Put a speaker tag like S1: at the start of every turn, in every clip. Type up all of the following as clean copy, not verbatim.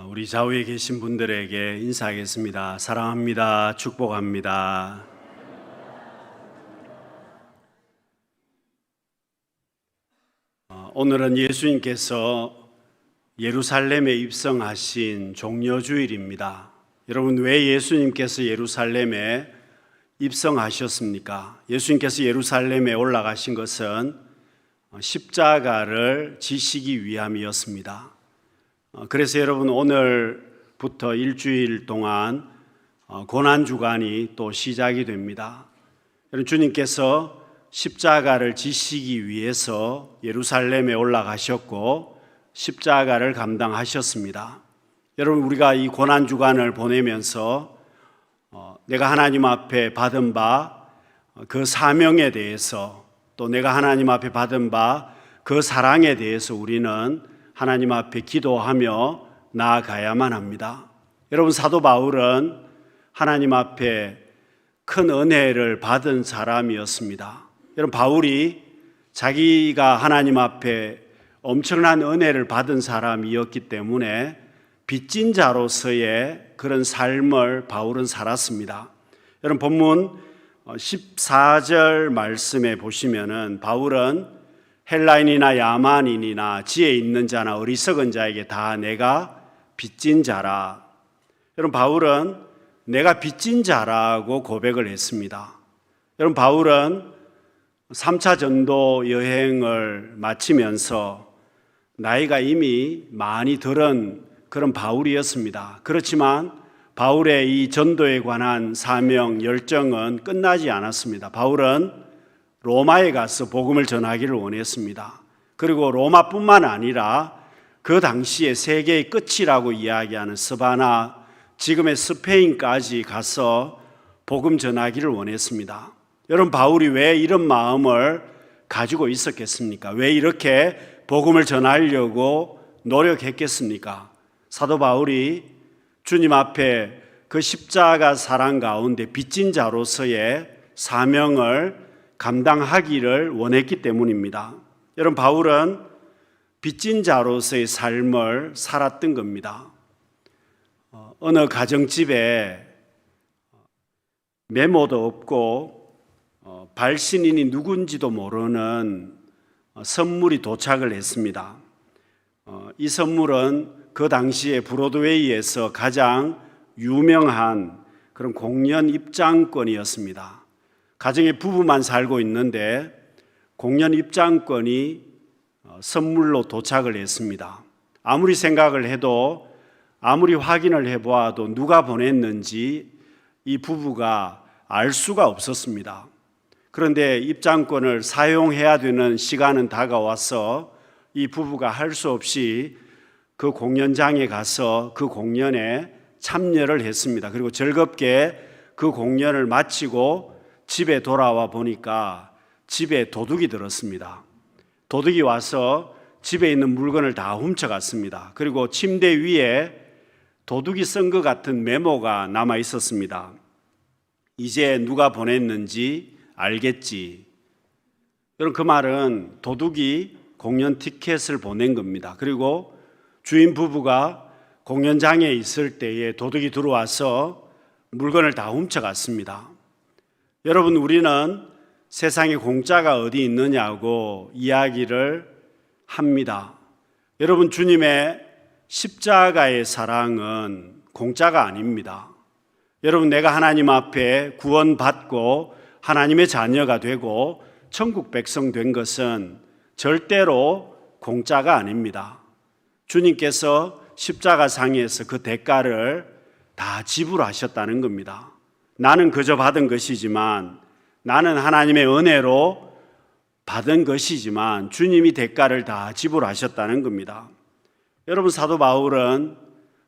S1: 우리 좌우에 계신 분들에게 인사하겠습니다. 사랑합니다. 축복합니다. 오늘은 예수님께서 예루살렘에 입성하신 종려주일입니다. 여러분, 왜 예수님께서 예루살렘에 입성하셨습니까? 예수님께서 예루살렘에 올라가신 것은 십자가를 지시기 위함이었습니다. 그래서 여러분, 오늘부터 일주일 동안 고난주간이 또 시작이 됩니다. 여러분, 주님께서 십자가를 지시기 위해서 예루살렘에 올라가셨고 십자가를 감당하셨습니다. 여러분, 우리가 이 고난주간을 보내면서 내가 하나님 앞에 받은 바 그 사명에 대해서, 또 내가 하나님 앞에 받은 바 그 사랑에 대해서 우리는 하나님 앞에 기도하며 나아가야만 합니다. 여러분, 사도 바울은 하나님 앞에 큰 은혜를 받은 사람이었습니다. 여러분, 바울이 자기가 하나님 앞에 엄청난 은혜를 받은 사람이었기 때문에 빚진 자로서의 그런 삶을 바울은 살았습니다. 여러분, 본문 14절 말씀에 보시면은 바울은 헬라인이나 야만인이나 지혜 있는 자나 어리석은 자에게 다 내가 빚진 자라. 여러분, 바울은 내가 빚진 자라고 고백을 했습니다. 여러분, 바울은 3차 전도 여행을 마치면서 나이가 이미 많이 들은 그런 바울이었습니다. 그렇지만 바울의 이 전도에 관한 사명, 열정은 끝나지 않았습니다. 바울은 로마에 가서 복음을 전하기를 원했습니다. 그리고 로마뿐만 아니라 그 당시에 세계의 끝이라고 이야기하는 스바나, 지금의 스페인까지 가서 복음 전하기를 원했습니다. 여러분, 바울이 왜 이런 마음을 가지고 있었겠습니까? 왜 이렇게 복음을 전하려고 노력했겠습니까? 사도 바울이 주님 앞에 그 십자가 사랑 가운데 빚진 자로서의 사명을 감당하기를 원했기 때문입니다. 여러분, 바울은 빚진 자로서의 삶을 살았던 겁니다. 어느 가정집에 메모도 없고 발신인이 누군지도 모르는 선물이 도착을 했습니다. 이 선물은 그 당시에 브로드웨이에서 가장 유명한 그런 공연 입장권이었습니다. 가정에 부부만 살고 있는데 공연 입장권이 선물로 도착을 했습니다. 아무리 생각을 해도, 아무리 확인을 해보아도 누가 보냈는지 이 부부가 알 수가 없었습니다. 그런데 입장권을 사용해야 되는 시간은 다가와서 이 부부가 할 수 없이 그 공연장에 가서 그 공연에 참여를 했습니다. 그리고 즐겁게 그 공연을 마치고 집에 돌아와 보니까 집에 도둑이 들었습니다. 도둑이 와서 집에 있는 물건을 다 훔쳐갔습니다. 그리고 침대 위에 도둑이 쓴 것 같은 메모가 남아 있었습니다. 이제 누가 보냈는지 알겠지. 여러분, 그 말은 도둑이 공연 티켓을 보낸 겁니다. 그리고 주인 부부가 공연장에 있을 때에 도둑이 들어와서 물건을 다 훔쳐갔습니다. 여러분, 우리는 세상에 공짜가 어디 있느냐고 이야기를 합니다. 여러분, 주님의 십자가의 사랑은 공짜가 아닙니다. 여러분, 내가 하나님 앞에 구원받고 하나님의 자녀가 되고 천국 백성 된 것은 절대로 공짜가 아닙니다. 주님께서 십자가 상에서 그 대가를 다 지불하셨다는 겁니다. 나는 그저 받은 것이지만, 나는 하나님의 은혜로 받은 것이지만 주님이 대가를 다 지불하셨다는 겁니다. 여러분, 사도 바울은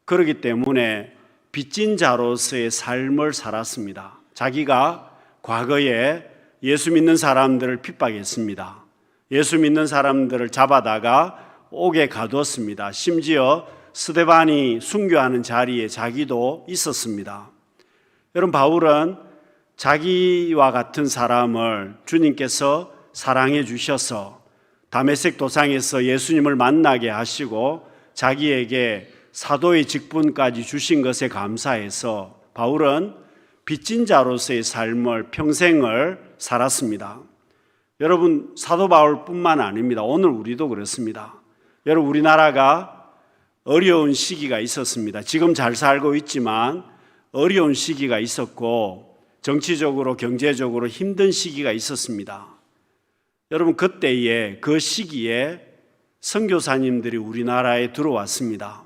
S1: 그렇기 때문에 빚진 자로서의 삶을 살았습니다. 자기가 과거에 예수 믿는 사람들을 핍박했습니다. 예수 믿는 사람들을 잡아다가 옥에 가두었습니다. 심지어 스데반이 순교하는 자리에 자기도 있었습니다. 여러분, 바울은 자기와 같은 사람을 주님께서 사랑해 주셔서 다메섹 도상에서 예수님을 만나게 하시고 자기에게 사도의 직분까지 주신 것에 감사해서 바울은 빚진 자로서의 삶을 평생을 살았습니다. 여러분, 사도 바울뿐만 아닙니다. 오늘 우리도 그렇습니다. 여러분, 우리나라가 어려운 시기가 있었습니다. 지금 잘 살고 있지만 어려운 시기가 있었고 정치적으로 경제적으로 힘든 시기가 있었습니다. 여러분, 그때에 그 시기에 선교사님들이 우리나라에 들어왔습니다.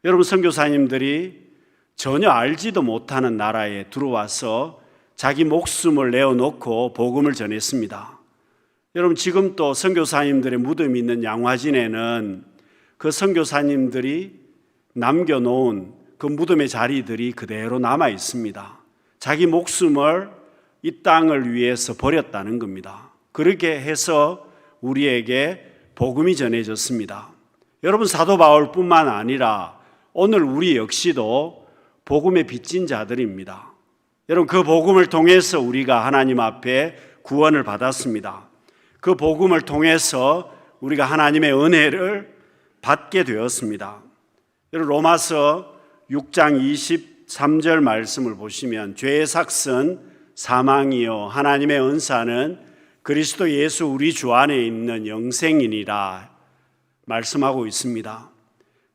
S1: 여러분, 선교사님들이 전혀 알지도 못하는 나라에 들어와서 자기 목숨을 내어놓고 복음을 전했습니다. 여러분, 지금 또 선교사님들의 무덤이 있는 양화진에는 그 선교사님들이 남겨놓은 그 무덤의 자리들이 그대로 남아 있습니다. 자기 목숨을 이 땅을 위해서 버렸다는 겁니다. 그렇게 해서 우리에게 복음이 전해졌습니다. 여러분, 사도 바울뿐만 아니라 오늘 우리 역시도 복음에 빚진 자들입니다. 여러분, 그 복음을 통해서 우리가 하나님 앞에 구원을 받았습니다. 그 복음을 통해서 우리가 하나님의 은혜를 받게 되었습니다. 여러분, 로마서 6장 23절 말씀을 보시면 죄의 삭은 사망이요 하나님의 은사는 그리스도 예수 우리 주 안에 있는 영생이니라 말씀하고 있습니다.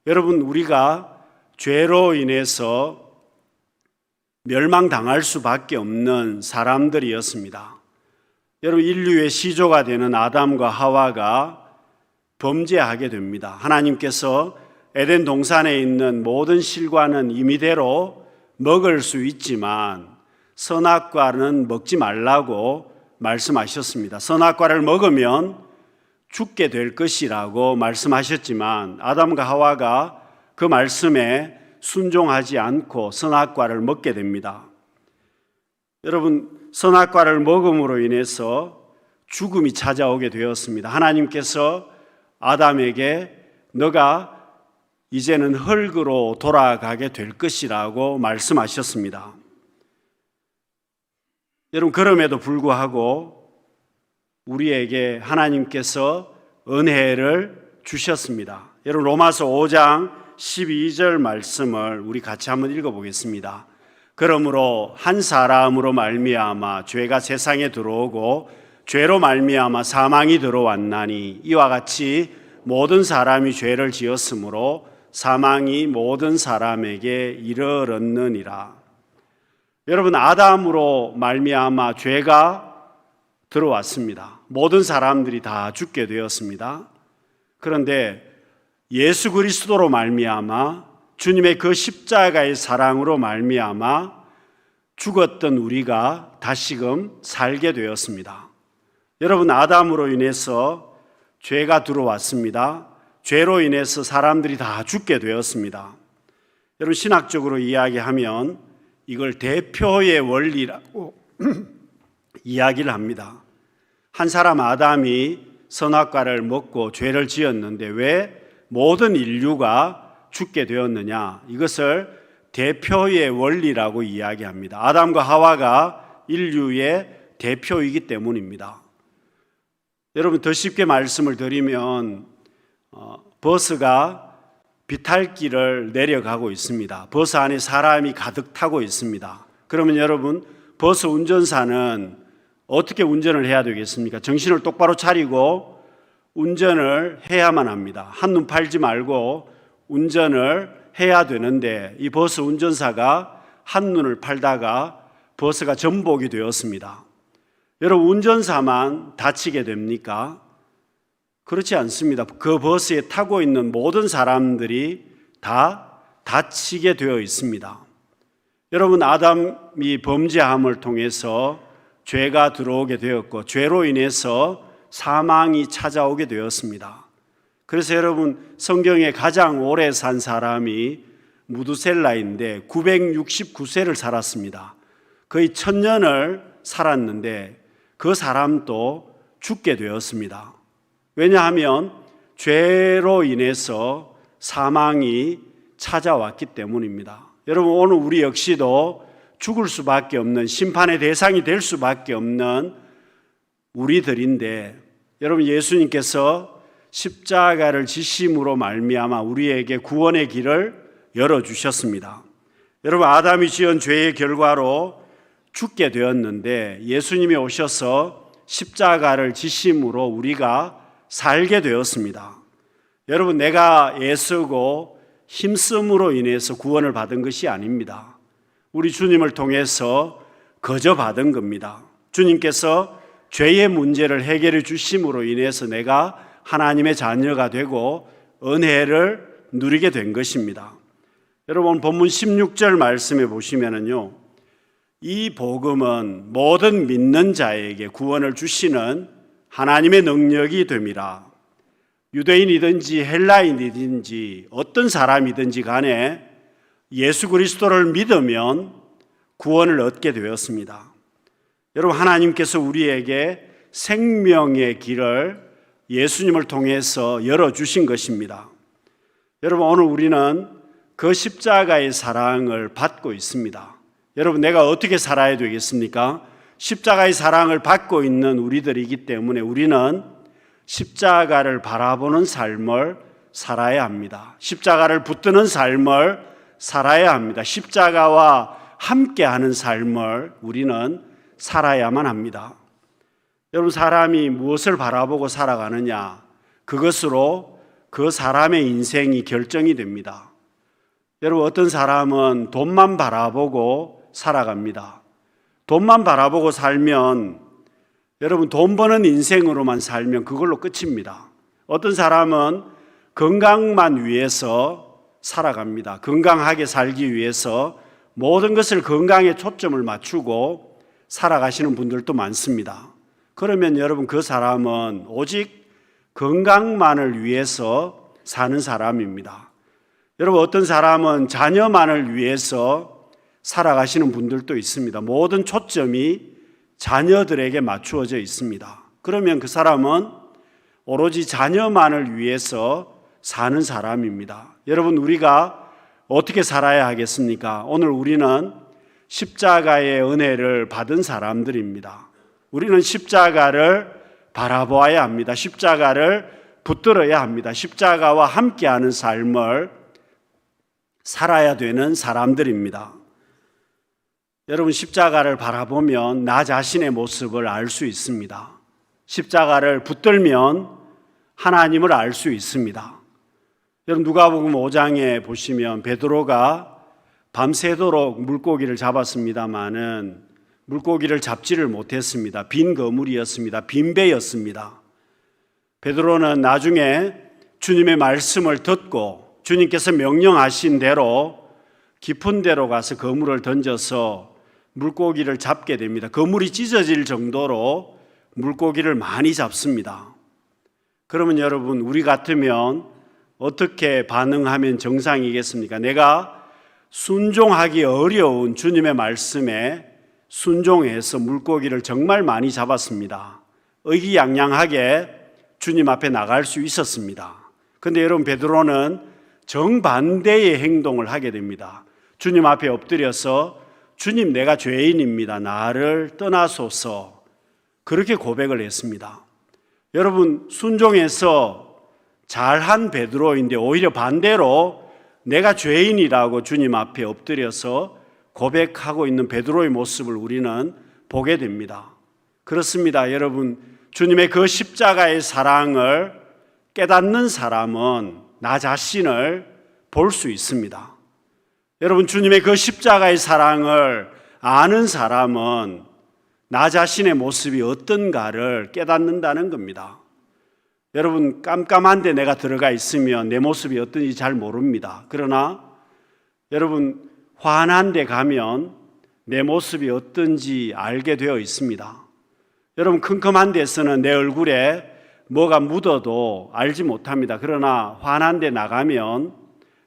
S1: 여러분, 우리가 죄로 인해서 멸망당할 수밖에 없는 사람들이었습니다. 여러분, 인류의 시조가 되는 아담과 하와가 범죄하게 됩니다. 하나님께서 에덴 동산에 있는 모든 실과는 임의대로 먹을 수 있지만 선악과는 먹지 말라고 말씀하셨습니다. 선악과를 먹으면 죽게 될 것이라고 말씀하셨지만 아담과 하와가 그 말씀에 순종하지 않고 선악과를 먹게 됩니다. 여러분, 선악과를 먹음으로 인해서 죽음이 찾아오게 되었습니다. 하나님께서 아담에게 너가 이제는 흙으로 돌아가게 될 것이라고 말씀하셨습니다. 여러분, 그럼에도 불구하고 우리에게 하나님께서 은혜를 주셨습니다. 여러분, 로마서 5장 12절 말씀을 우리 같이 한번 읽어보겠습니다. 그러므로 한 사람으로 말미암아 죄가 세상에 들어오고 죄로 말미암아 사망이 들어왔나니 이와 같이 모든 사람이 죄를 지었으므로 사망이 모든 사람에게 이르렀느니라. 여러분, 아담으로 말미암아 죄가 들어왔습니다. 모든 사람들이 다 죽게 되었습니다. 그런데 예수 그리스도로 말미암아 주님의 그 십자가의 사랑으로 말미암아 죽었던 우리가 다시금 살게 되었습니다. 여러분, 아담으로 인해서 죄가 들어왔습니다. 죄로 인해서 사람들이 다 죽게 되었습니다. 여러분, 신학적으로 이야기하면 이걸 대표의 원리라고 이야기를 합니다. 한 사람 아담이 선악과를 먹고 죄를 지었는데 왜 모든 인류가 죽게 되었느냐? 이것을 대표의 원리라고 이야기합니다. 아담과 하와가 인류의 대표이기 때문입니다. 여러분, 더 쉽게 말씀을 드리면 버스가 비탈길을 내려가고 있습니다. 버스 안에 사람이 가득 타고 있습니다. 그러면 여러분, 버스 운전사는 어떻게 운전을 해야 되겠습니까? 정신을 똑바로 차리고 운전을 해야만 합니다. 한눈 팔지 말고 운전을 해야 되는데 이 버스 운전사가 한눈을 팔다가 버스가 전복이 되었습니다. 여러분, 운전사만 다치게 됩니까? 그렇지 않습니다. 그 버스에 타고 있는 모든 사람들이 다 다치게 되어 있습니다. 여러분, 아담이 범죄함을 통해서 죄가 들어오게 되었고 죄로 인해서 사망이 찾아오게 되었습니다. 그래서 여러분, 성경에 가장 오래 산 사람이 무두셀라인데 969세를 살았습니다. 거의 1000년을 살았는데 그 사람도 죽게 되었습니다. 왜냐하면 죄로 인해서 사망이 찾아왔기 때문입니다. 여러분, 오늘 우리 역시도 죽을 수밖에 없는, 심판의 대상이 될 수밖에 없는 우리들인데, 여러분, 예수님께서 십자가를 지심으로 말미암아 우리에게 구원의 길을 열어주셨습니다. 여러분, 아담이 지은 죄의 결과로 죽게 되었는데 예수님이 오셔서 십자가를 지심으로 우리가 살게 되었습니다. 여러분, 내가 애쓰고 힘쓰므로 인해서 구원을 받은 것이 아닙니다. 우리 주님을 통해서 거저 받은 겁니다. 주님께서 죄의 문제를 해결해 주심으로 인해서 내가 하나님의 자녀가 되고 은혜를 누리게 된 것입니다. 여러분, 본문 16절 말씀에 보시면은요, 이 복음은 모든 믿는 자에게 구원을 주시는 하나님의 능력이 됨이라. 유대인이든지 헬라인이든지 어떤 사람이든지 간에 예수 그리스도를 믿으면 구원을 얻게 되었습니다. 여러분, 하나님께서 우리에게 생명의 길을 예수님을 통해서 열어주신 것입니다. 여러분, 오늘 우리는 그 십자가의 사랑을 받고 있습니다. 여러분, 내가 어떻게 살아야 되겠습니까? 십자가의 사랑을 받고 있는 우리들이기 때문에 우리는 십자가를 바라보는 삶을 살아야 합니다. 십자가를 붙드는 삶을 살아야 합니다. 십자가와 함께하는 삶을 우리는 살아야만 합니다. 여러분, 사람이 무엇을 바라보고 살아가느냐, 그것으로 그 사람의 인생이 결정이 됩니다. 여러분, 어떤 사람은 돈만 바라보고 살아갑니다. 돈만 바라보고 살면, 여러분, 돈 버는 인생으로만 살면 그걸로 끝입니다. 어떤 사람은 건강만 위해서 살아갑니다. 건강하게 살기 위해서 모든 것을 건강에 초점을 맞추고 살아가시는 분들도 많습니다. 그러면 여러분, 그 사람은 오직 건강만을 위해서 사는 사람입니다. 여러분, 어떤 사람은 자녀만을 위해서 살아가시는 분들도 있습니다. 모든 초점이 자녀들에게 맞추어져 있습니다. 그러면 그 사람은 오로지 자녀만을 위해서 사는 사람입니다. 여러분, 우리가 어떻게 살아야 하겠습니까? 오늘 우리는 십자가의 은혜를 받은 사람들입니다. 우리는 십자가를 바라보아야 합니다. 십자가를 붙들어야 합니다. 십자가와 함께하는 삶을 살아야 되는 사람들입니다. 여러분, 십자가를 바라보면 나 자신의 모습을 알 수 있습니다. 십자가를 붙들면 하나님을 알 수 있습니다. 여러분, 누가복음 5장에 보시면 베드로가 밤새도록 물고기를 잡았습니다마는 물고기를 잡지를 못했습니다. 빈 그물이었습니다. 빈 배였습니다. 베드로는 나중에 주님의 말씀을 듣고 주님께서 명령하신 대로 깊은 데로 가서 그물을 던져서 물고기를 잡게 됩니다. 그물이 찢어질 정도로 물고기를 많이 잡습니다. 그러면 여러분, 우리 같으면 어떻게 반응하면 정상이겠습니까? 내가 순종하기 어려운 주님의 말씀에 순종해서 물고기를 정말 많이 잡았습니다. 의기양양하게 주님 앞에 나갈 수 있었습니다. 그런데 여러분, 베드로는 정반대의 행동을 하게 됩니다. 주님 앞에 엎드려서 주님, 내가 죄인입니다. 나를 떠나소서. 그렇게 고백을 했습니다. 여러분, 순종해서 잘한 베드로인데 오히려 반대로 내가 죄인이라고 주님 앞에 엎드려서 고백하고 있는 베드로의 모습을 우리는 보게 됩니다. 그렇습니다. 여러분, 주님의 그 십자가의 사랑을 깨닫는 사람은 나 자신을 볼 수 있습니다. 여러분, 주님의 그 십자가의 사랑을 아는 사람은 나 자신의 모습이 어떤가를 깨닫는다는 겁니다. 여러분, 깜깜한 데 내가 들어가 있으면 내 모습이 어떤지 잘 모릅니다. 그러나 여러분, 환한 데 가면 내 모습이 어떤지 알게 되어 있습니다. 여러분, 컴컴한 데서는 내 얼굴에 뭐가 묻어도 알지 못합니다. 그러나 환한 데 나가면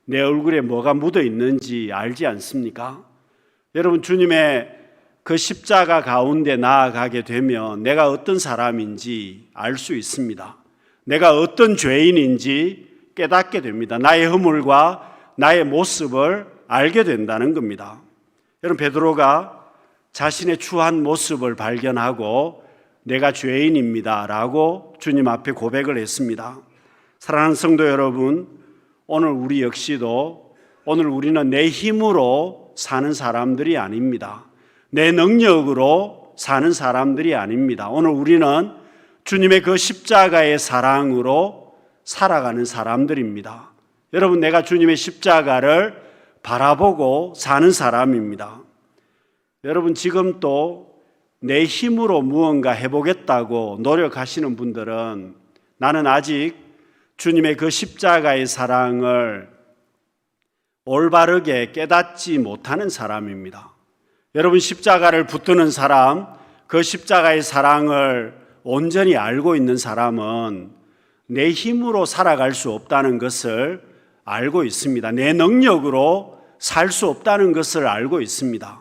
S1: 내 얼굴에 뭐가 묻어 있는지 알지 않습니까? 여러분, 주님의 그 십자가 가운데 나아가게 되면 내가 어떤 사람인지 알 수 있습니다. 내가 어떤 죄인인지 깨닫게 됩니다. 나의 허물과 나의 모습을 알게 된다는 겁니다. 여러분, 베드로가 자신의 추한 모습을 발견하고 내가 죄인입니다 라고 주님 앞에 고백을 했습니다. 사랑하는 성도 여러분, 오늘 우리 역시도 오늘 우리는 내 힘으로 사는 사람들이 아닙니다. 내 능력으로 사는 사람들이 아닙니다. 오늘 우리는 주님의 그 십자가의 사랑으로 살아가는 사람들입니다. 여러분, 내가 주님의 십자가를 바라보고 사는 사람입니다. 여러분, 지금 또 내 힘으로 무언가 해보겠다고 노력하시는 분들은 나는 아직 주님의 그 십자가의 사랑을 올바르게 깨닫지 못하는 사람입니다. 여러분, 십자가를 붙드는 사람, 그 십자가의 사랑을 온전히 알고 있는 사람은 내 힘으로 살아갈 수 없다는 것을 알고 있습니다. 내 능력으로 살 수 없다는 것을 알고 있습니다.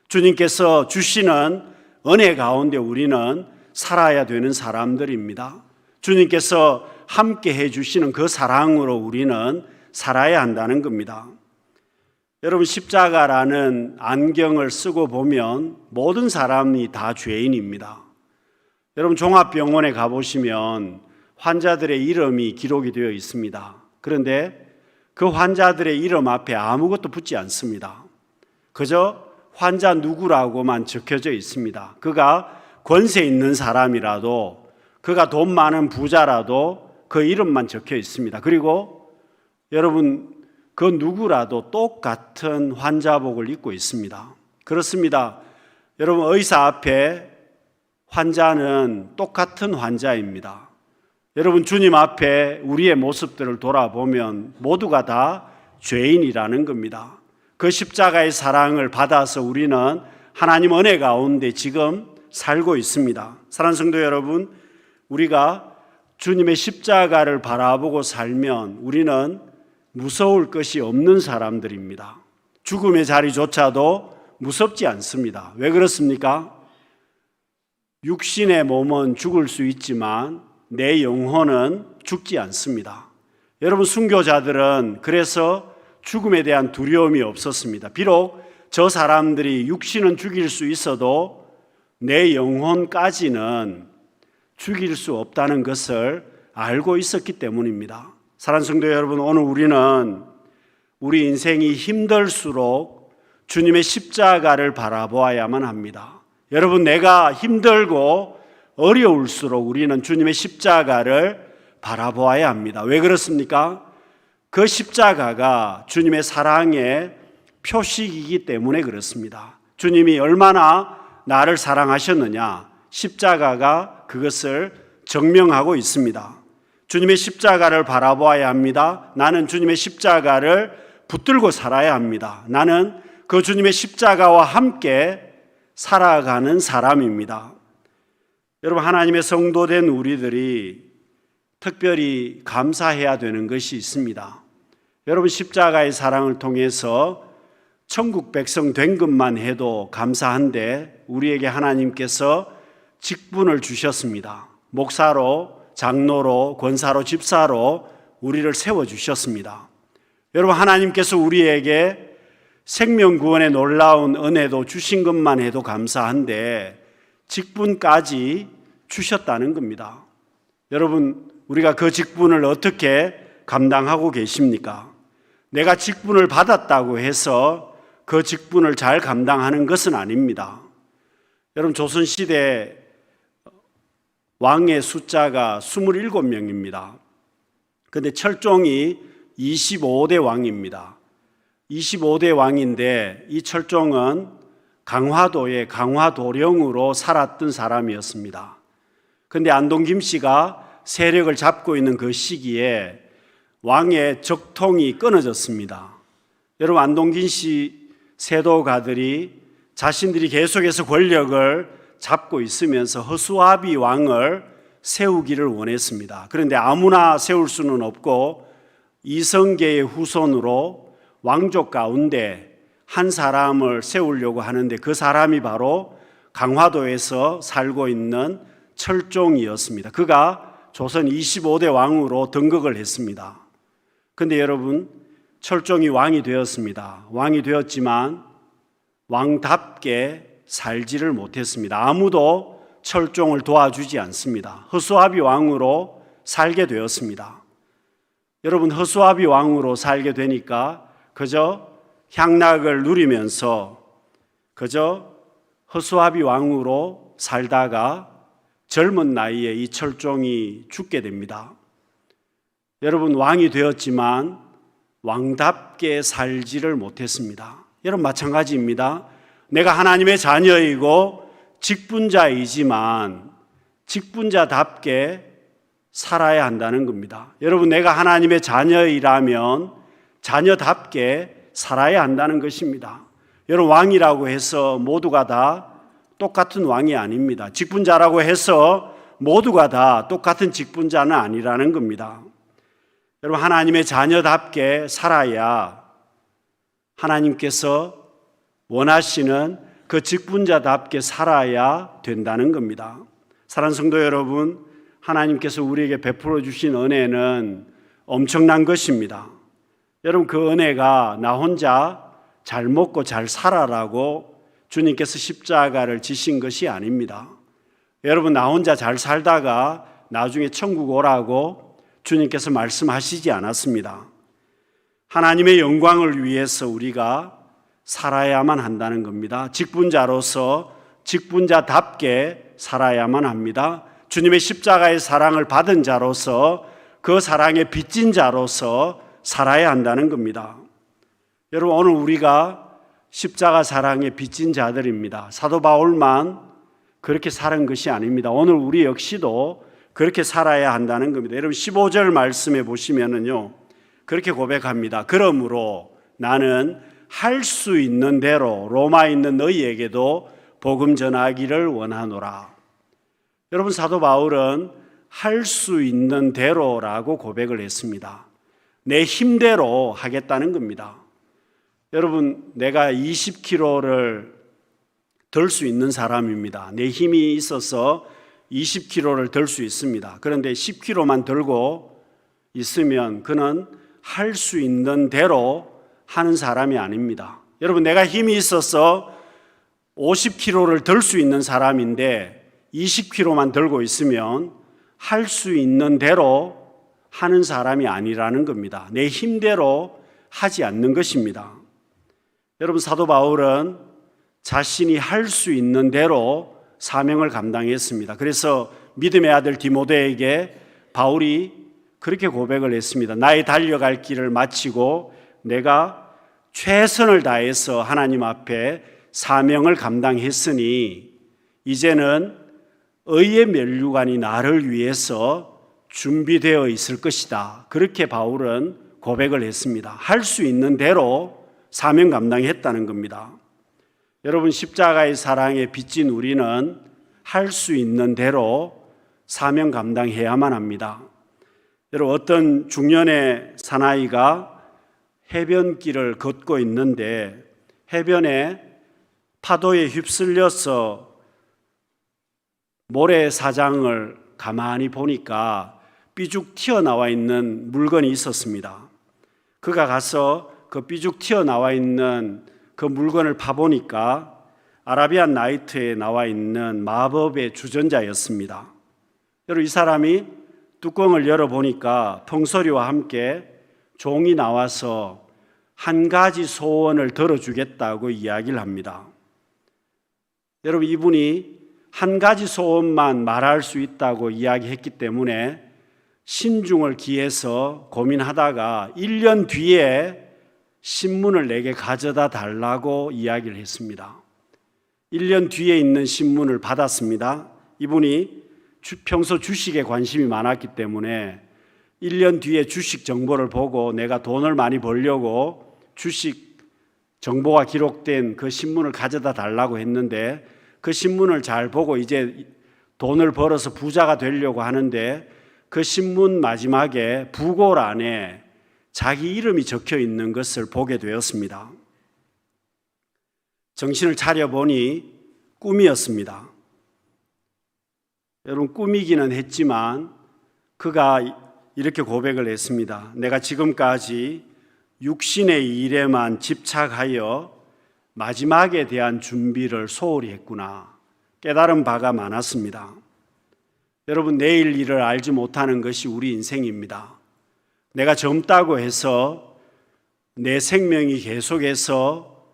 S1: 주님께서 주시는 은혜 가운데 우리는 살아야 되는 사람들입니다. 주님께서 함께 해주시는 그 사랑으로 우리는 살아야 한다는 겁니다. 여러분, 십자가라는 안경을 쓰고 보면 모든 사람이 다 죄인입니다. 여러분, 종합병원에 가보시면 환자들의 이름이 기록이 되어 있습니다. 그런데 그 환자들의 이름 앞에 아무것도 붙지 않습니다. 그저 환자 누구라고만 적혀져 있습니다. 그가 권세 있는 사람이라도, 그가 돈 많은 부자라도 그 이름만 적혀 있습니다. 그리고 여러분, 그 누구라도 똑같은 환자복을 입고 있습니다. 그렇습니다. 여러분, 의사 앞에 환자는 똑같은 환자입니다. 여러분, 주님 앞에 우리의 모습들을 돌아보면 모두가 다 죄인이라는 겁니다. 그 십자가의 사랑을 받아서 우리는 하나님 은혜 가운데 지금 살고 있습니다. 사랑하는 성도 여러분, 우리가 주님의 십자가를 바라보고 살면 우리는 무서울 것이 없는 사람들입니다. 죽음의 자리조차도 무섭지 않습니다. 왜 그렇습니까? 육신의 몸은 죽을 수 있지만 내 영혼은 죽지 않습니다. 여러분, 순교자들은 그래서 죽음에 대한 두려움이 없었습니다. 비록 저 사람들이 육신은 죽일 수 있어도 내 영혼까지는 죽일 수 없다는 것을 알고 있었기 때문입니다. 사랑하는 성도 여러분, 오늘 우리는 우리 인생이 힘들수록 주님의 십자가를 바라보아야만 합니다. 여러분, 내가 힘들고 어려울수록 우리는 주님의 십자가를 바라보아야 합니다. 왜 그렇습니까? 그 십자가가 주님의 사랑의 표식이기 때문에 그렇습니다. 주님이 얼마나 나를 사랑하셨느냐, 십자가가 그것을 증명하고 있습니다. 주님의 십자가를 바라보아야 합니다. 나는 주님의 십자가를 붙들고 살아야 합니다. 나는 그 주님의 십자가와 함께 살아가는 사람입니다. 여러분, 하나님의 성도된 우리들이 특별히 감사해야 되는 것이 있습니다. 여러분, 십자가의 사랑을 통해서 천국 백성 된 것만 해도 감사한데 우리에게 하나님께서 직분을 주셨습니다. 목사로, 장로로, 권사로, 집사로 우리를 세워주셨습니다. 여러분, 하나님께서 우리에게 생명구원의 놀라운 은혜도 주신 것만 해도 감사한데 직분까지 주셨다는 겁니다. 여러분, 우리가 그 직분을 어떻게 감당하고 계십니까? 내가 직분을 받았다고 해서 그 직분을 잘 감당하는 것은 아닙니다. 여러분, 조선시대 왕의 숫자가 27명입니다. 그런데 철종이 25대 왕입니다. 25대 왕인데 이 철종은 강화도의 강화도령으로 살았던 사람이었습니다. 그런데 안동 김씨가 세력을 잡고 있는 그 시기에 왕의 적통이 끊어졌습니다. 여러분, 안동 김씨 세도가들이 자신들이 계속해서 권력을 잡고 있으면서 허수아비 왕을 세우기를 원했습니다. 그런데 아무나 세울 수는 없고 이성계의 후손으로 왕족 가운데 한 사람을 세우려고 하는데 그 사람이 바로 강화도에서 살고 있는 철종이었습니다. 그가 조선 25대 왕으로 등극을 했습니다. 그런데 여러분, 철종이 왕이 되었습니다. 왕이 되었지만 왕답게 살지를 못했습니다. 아무도 철종을 도와주지 않습니다. 허수아비 왕으로 살게 되었습니다. 여러분, 허수아비 왕으로 살게 되니까 그저 향락을 누리면서 그저 허수아비 왕으로 살다가 젊은 나이에 이 철종이 죽게 됩니다. 여러분, 왕이 되었지만 왕답게 살지를 못했습니다. 여러분, 마찬가지입니다. 내가 하나님의 자녀이고 직분자이지만 직분자답게 살아야 한다는 겁니다. 여러분, 내가 하나님의 자녀이라면 자녀답게 살아야 한다는 것입니다. 여러분, 왕이라고 해서 모두가 다 똑같은 왕이 아닙니다. 직분자라고 해서 모두가 다 똑같은 직분자는 아니라는 겁니다. 여러분, 하나님의 자녀답게 살아야 하나님께서 원하시는 그 직분자답게 살아야 된다는 겁니다. 사랑하는 성도 여러분, 하나님께서 우리에게 베풀어 주신 은혜는 엄청난 것입니다. 여러분, 그 은혜가 나 혼자 잘 먹고 잘 살아라고 주님께서 십자가를 지신 것이 아닙니다. 여러분, 나 혼자 잘 살다가 나중에 천국 오라고 주님께서 말씀하시지 않았습니다. 하나님의 영광을 위해서 우리가 살아야만 한다는 겁니다. 직분자로서 직분자답게 살아야만 합니다. 주님의 십자가의 사랑을 받은 자로서 그 사랑에 빚진 자로서 살아야 한다는 겁니다. 여러분, 오늘 우리가 십자가 사랑에 빚진 자들입니다. 사도 바울만 그렇게 사는 것이 아닙니다. 오늘 우리 역시도 그렇게 살아야 한다는 겁니다. 여러분, 15절 말씀에 보시면은요, 그렇게 고백합니다. 그러므로 나는 할 수 있는 대로 로마에 있는 너희에게도 복음 전하기를 원하노라. 여러분, 사도 바울은 할 수 있는 대로라고 고백을 했습니다. 내 힘대로 하겠다는 겁니다. 여러분, 내가 20kg를 들 수 있는 사람입니다. 내 힘이 있어서 20kg를 들 수 있습니다. 그런데 10kg만 들고 있으면 그는 할 수 있는 대로 하는 사람이 아닙니다. 여러분, 내가 힘이 있어서 50kg를 들 수 있는 사람인데 20kg만 들고 있으면 할 수 있는 대로 하는 사람이 아니라는 겁니다. 내 힘대로 하지 않는 것입니다. 여러분, 사도 바울은 자신이 할 수 있는 대로 사명을 감당했습니다. 그래서 믿음의 아들 디모데에게 바울이 그렇게 고백을 했습니다. 나의 달려갈 길을 마치고 내가 최선을 다해서 하나님 앞에 사명을 감당했으니 이제는 의의 면류관이 나를 위해서 준비되어 있을 것이다. 그렇게 바울은 고백을 했습니다. 할 수 있는 대로 사명 감당했다는 겁니다. 여러분, 십자가의 사랑에 빚진 우리는 할 수 있는 대로 사명 감당해야만 합니다. 여러분, 어떤 중년의 사나이가 해변길을 걷고 있는데 해변에 파도에 휩쓸려서 모래사장을 가만히 보니까 삐죽 튀어나와 있는 물건이 있었습니다. 그가 가서 그 삐죽 튀어나와 있는 그 물건을 파보니까 아라비안 나이트에 나와 있는 마법의 주전자였습니다. 여러분, 이 사람이 뚜껑을 열어보니까 통소리와 함께 종이 나와서 한 가지 소원을 들어주겠다고 이야기를 합니다. 여러분, 이분이 한 가지 소원만 말할 수 있다고 이야기했기 때문에 신중을 기해서 고민하다가 1년 뒤에 신문을 내게 가져다 달라고 이야기를 했습니다. 1년 뒤에 있는 신문을 받았습니다. 이분이 평소 주식에 관심이 많았기 때문에 1년 뒤에 주식 정보를 보고 내가 돈을 많이 벌려고 주식 정보가 기록된 그 신문을 가져다 달라고 했는데 그 신문을 잘 보고 이제 돈을 벌어서 부자가 되려고 하는데 그 신문 마지막에 부골 안에 자기 이름이 적혀 있는 것을 보게 되었습니다. 정신을 차려보니 꿈이었습니다. 여러분, 꿈이기는 했지만 그가 이렇게 고백을 했습니다. 내가 지금까지 육신의 일에만 집착하여 마지막에 대한 준비를 소홀히 했구나. 깨달은 바가 많았습니다. 여러분, 내일 일을 알지 못하는 것이 우리 인생입니다. 내가 젊다고 해서 내 생명이 계속해서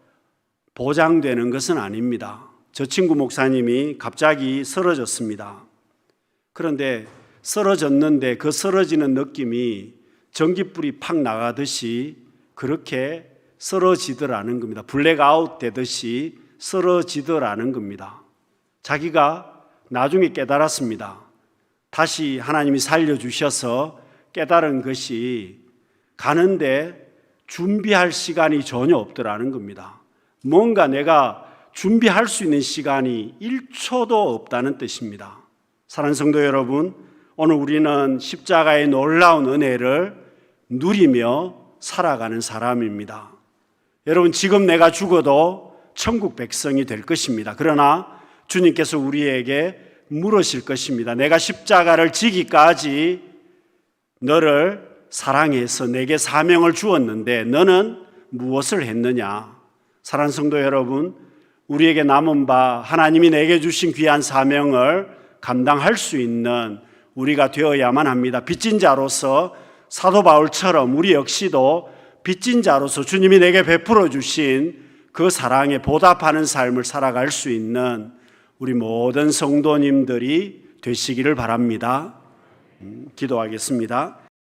S1: 보장되는 것은 아닙니다. 저 친구 목사님이 갑자기 쓰러졌습니다. 그런데 쓰러졌는데 그 쓰러지는 느낌이 전기불이 팍 나가듯이 그렇게 쓰러지더라는 겁니다. 블랙아웃 되듯이 쓰러지더라는 겁니다. 자기가 나중에 깨달았습니다. 다시 하나님이 살려주셔서 깨달은 것이 가는데 준비할 시간이 전혀 없더라는 겁니다. 뭔가 내가 준비할 수 있는 시간이 1초도 없다는 뜻입니다. 사랑하는 성도 여러분, 오늘 우리는 십자가의 놀라운 은혜를 누리며 살아가는 사람입니다. 여러분, 지금 내가 죽어도 천국 백성이 될 것입니다. 그러나 주님께서 우리에게 물으실 것입니다. 내가 십자가를 지기까지 너를 사랑해서 내게 사명을 주었는데 너는 무엇을 했느냐? 사랑하는 성도 여러분, 우리에게 남은 바 하나님이 내게 주신 귀한 사명을 감당할 수 있는 우리가 되어야만 합니다. 빚진 자로서 사도 바울처럼 우리 역시도 빚진 자로서 주님이 내게 베풀어 주신 그 사랑에 보답하는 삶을 살아갈 수 있는 우리 모든 성도님들이 되시기를 바랍니다. 기도하겠습니다.